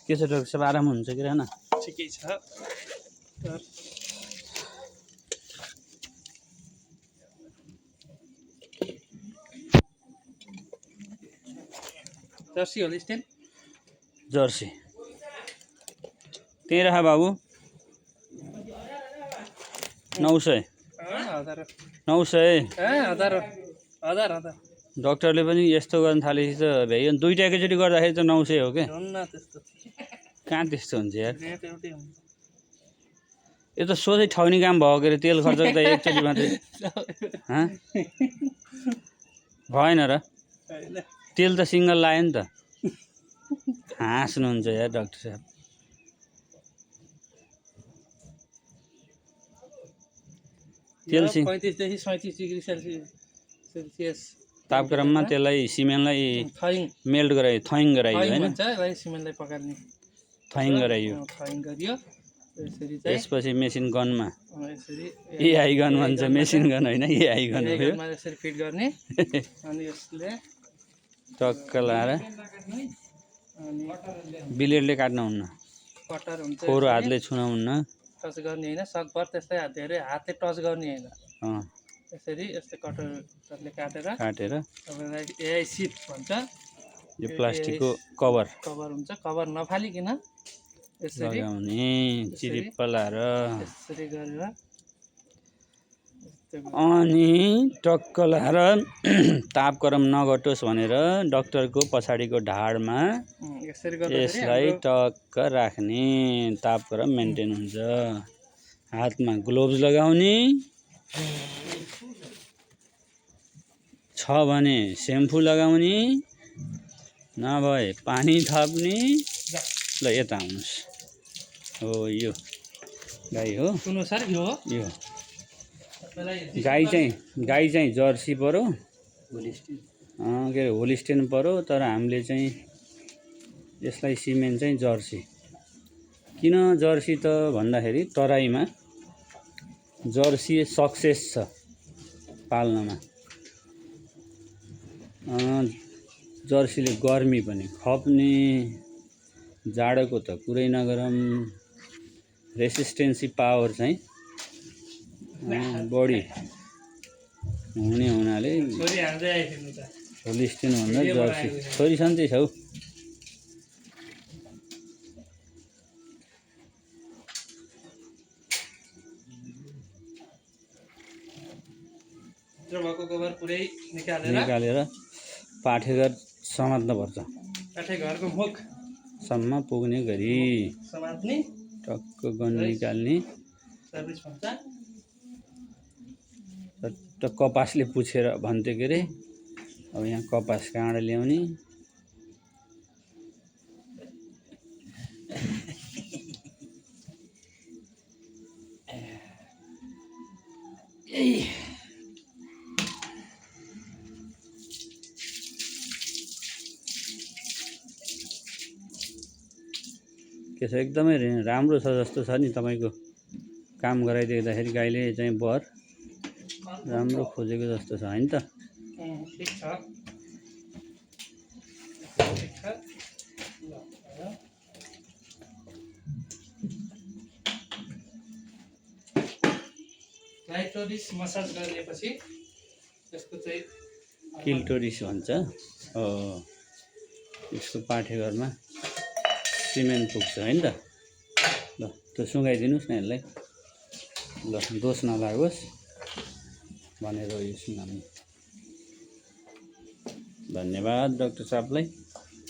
के छ डाक्टर साहब आराम हुन्छ कि रहेन ठिकै छ जर्सी होलिस्टेन जर्सी त्यही राख बाबु 900 डाक्टरले पनि यस्तो गर्न थालेपछि त भ्याइ दुईटा एकैचोटि गर्दाखेरि त 900 हो के कहाँ त्यस्तो हुन्छ यार यो त सोझै ठग्ने काम भयो के अरे तेल खर्च त एकचोटि मात्रै भएन र तेल त सिङ्गल लाग्यो नि त हाँस्नुहुन्छ यार डाक्टर साहब तेल 35 देखि 37 डिग्री सेल्सियस तापक्रममा त्यसलाई सिमेन्टलाई मेल्ट गरायो थइङ गरायो हैन सिमेन्टलाई पकाल्ने थइङ गरायो त्यसपछि मेसिन गनमा एआई गन भन्छ मेसिन गन हैन एआई गन हो यसरी फिट गर्ने अनि यसले टक्क लाएर ब्लेडले काट्न हुन्न कटर हुन्छ फोरो हातले छुन हुन्न टच गर्ने हैन सकभर त्यस्तै धेरै हातले टच गर्ने हैन यसरी यस्तै कटरले काटेर तपाईलाई एआई सिट भन्छ यो प्लास्टिकको कभर हुन्छ कभर नफालिकिन यसरी लगाउने चिरिप्प लाएर यसरी गरेर अनि टक्क लाएर तापक्रम नघटोस् भनेर डाक्टरको पछाडिको ढाडमा यसलाई टक्क राख्ने तापक्रम मेन्टेन हुन्छ हातमा ग्लोभ्स लगाउने छ भने सेम्पू लगाउने नभए पानी थप्ने ल यता आउनुहोस् हो यो गाई हो यो गाई चाहिँ जर्सी पर्यो के अरे होलिस्टेन पर्यो तर हामीले चाहिँ यसलाई सिमेन्ट चाहिँ जर्सी किन जर्सी त भन्दाखेरि तराईमा जर्सी सक्सेस छ पाल्नमा जर्सीले गर्मी पनि खप्ने जाडोको त कुरै नगरौँ रेसिस्टेन्सी पावर चाहिँ बढी हुने हुनाले होलिस्टेन भन्दा जर्सी छोरी सन्चै छौ निकालेर पाठेघर समात्नुपर्छ पाठेघरको मुख सम्म पुग्ने गरी समात्ने टक्क गन निकाल्ने त कपासले पुछेर भन्थ्यो के अरे अब यहाँ कपास कहाँबाट ल्याउने के छ एकदमै राम्रो छ जस्तो छ नि तपाईको काम गराइदिँदाखेरि गाईले चाहिँ बर राम्रो खोजेको जस्तो छ हैन त ठीक छ क्लाइटोरिस मसाज गरेपछि त्यसको चाहिँ किल्टोरिस भन्छ हो यसको पाठेघरमा सिमेन्ट पुग्छ हैन त ल त्यो सुँगाइदिनुस् न यसलाई ल दोष नलागोस् भनेर यो सुनाउनु धन्यवाद डाक्टर साहबलाई